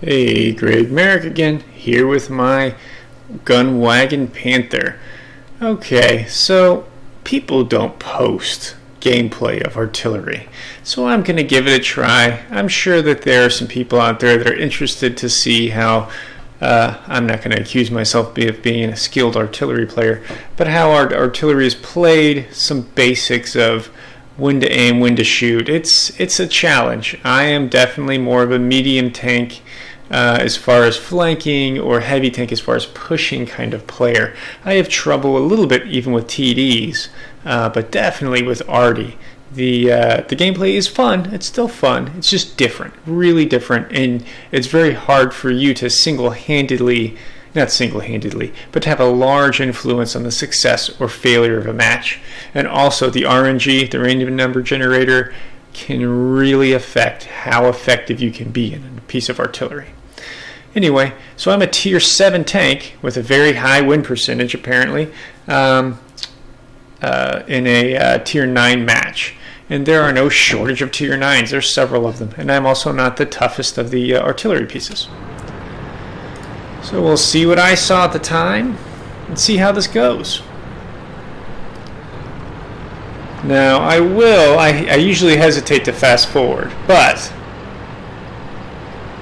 Hey, Greg Merrick again, here with my GW Panther. Okay, so people don't post gameplay of artillery, so I'm going to give it a try. I'm sure that there are some people out there that are interested to see how, I'm not going to accuse myself of being a skilled artillery player, but how our artillery is played, some basics of when to aim, when to shoot. It's a challenge. I am definitely more of a medium tank as far as flanking, or heavy tank as far as pushing kind of player. I have trouble a little bit even with TDs, but definitely with Arty. The gameplay is fun. It's still fun. It's just different, really different, and it's very hard for you to not single-handedly, but to have a large influence on the success or failure of a match. And also the RNG, the random number generator, can really affect how effective you can be in a piece of artillery. Anyway, so I'm a tier 7 tank with a very high win percentage apparently in a tier 9 match. And there are no shortage of tier 9s. There's several of them. And I'm also not the toughest of the artillery pieces. So we'll see what I saw at the time and see how this goes. Now I usually hesitate to fast forward, but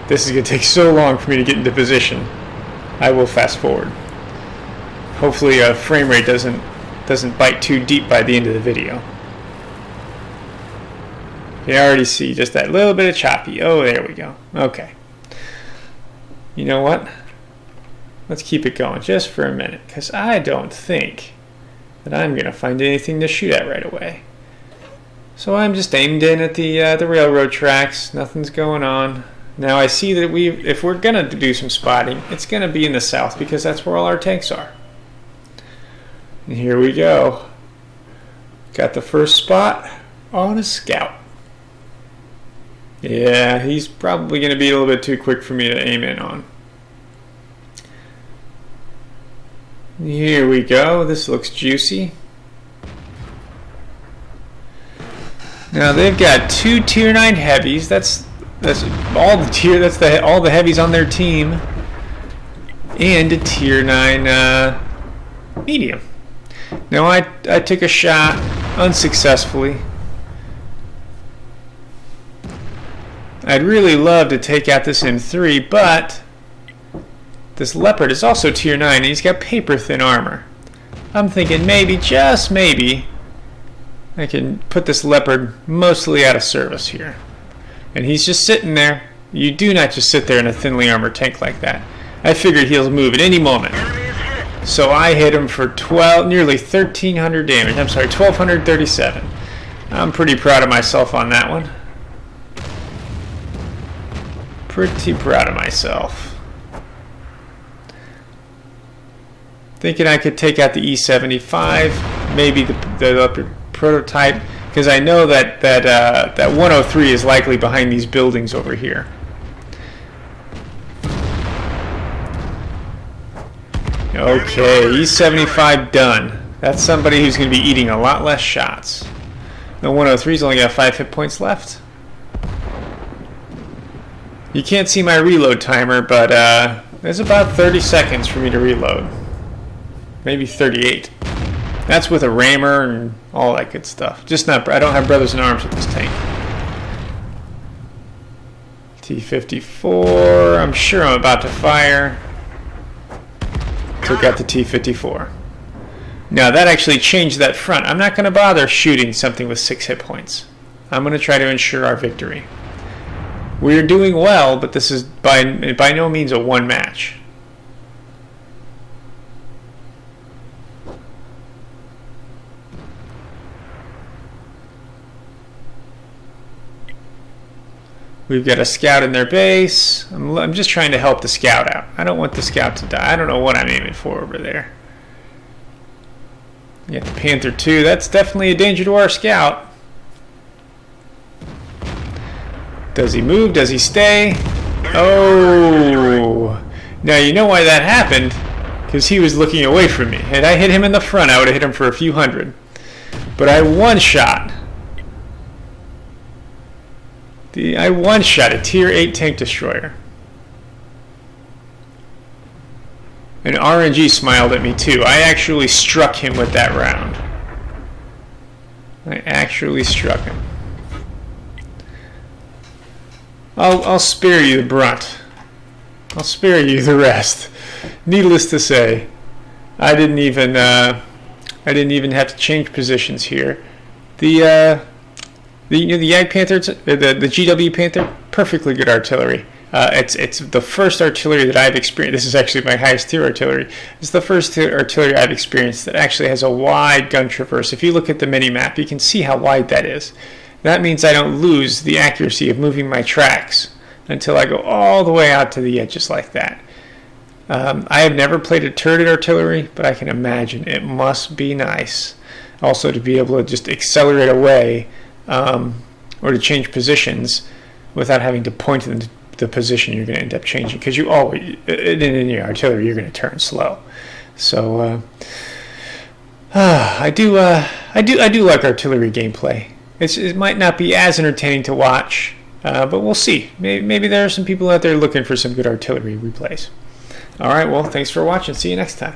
this is going to take so long for me to get into position. I will fast forward. Hopefully frame rate doesn't bite too deep by the end of the video. You can already see just that little bit of choppy. Oh, there we go. Okay. You know what? Let's keep it going just for a minute, because I don't think that I'm going to find anything to shoot at right away. So I'm just aimed in at the railroad tracks. Nothing's going on. Now I see that if we're going to do some spotting, it's going to be in the south, because that's where all our tanks are. And here we go. Got the first spot on a scout. Yeah, he's probably going to be a little bit too quick for me to aim in on. Here we go. This looks juicy. Now they've got 2 tier 9 heavies. That's all the heavies on their team, and a tier 9 medium. Now I took a shot unsuccessfully. I'd really love to take out this M3, but this Leopard is also tier 9 and he's got paper thin armor. I'm thinking maybe, just maybe, I can put this Leopard mostly out of service here. And he's just sitting there. You do not just sit there in a thinly armored tank like that. I figured he'll move at any moment. So I hit him for nearly 1,300 damage. I'm sorry, 1,237. I'm pretty proud of myself on that one. Pretty proud of myself. Thinking I could take out the E75, maybe the prototype, because I know that 103 is likely behind these buildings over here. Okay, E75 done. That's somebody who's going to be eating a lot less shots. The 103's only got 5 hit points left. You can't see my reload timer, but there's about 30 seconds for me to reload. Maybe 38. That's with a rammer and all that good stuff. I don't have brothers in arms with this tank. T-54, I'm sure I'm about to fire. Took out the T-54. Now that actually changed that front. I'm not going to bother shooting something with 6 hit points. I'm going to try to ensure our victory. We're doing well, but this is by no means a one match. We've got a scout in their base. I'm just trying to help the scout out. I don't want the scout to die. I don't know what I'm aiming for over there. You got the Panther 2. That's definitely a danger to our scout. Does he move? Does he stay? Oh! Now you know why that happened. Because he was looking away from me. Had I hit him in the front, I would have hit him for a few hundred. But I one-shot. I one-shot a tier 8 tank destroyer. And RNG smiled at me too. I actually struck him with that round. I actually struck him. I'll spare you the brunt. I'll spare you the rest. Needless to say, I didn't even have to change positions here. The Yag Panther, the GW Panther, perfectly good artillery. It's the first artillery that I've experienced. This is actually my highest tier artillery. It's the first artillery I've experienced that actually has a wide gun traverse. If you look at the mini map, you can see how wide that is. That means I don't lose the accuracy of moving my tracks until I go all the way out to the edges like that. I have never played a turreted artillery, but I can imagine it must be nice also to be able to just accelerate away or to change positions without having to point in the position you're going to end up changing, because you always in your artillery you're going to turn slow. So I do like artillery gameplay. It might not be as entertaining to watch, but we'll see. Maybe there are some people out there looking for some good artillery replays. All right, well, thanks for watching. See you next time.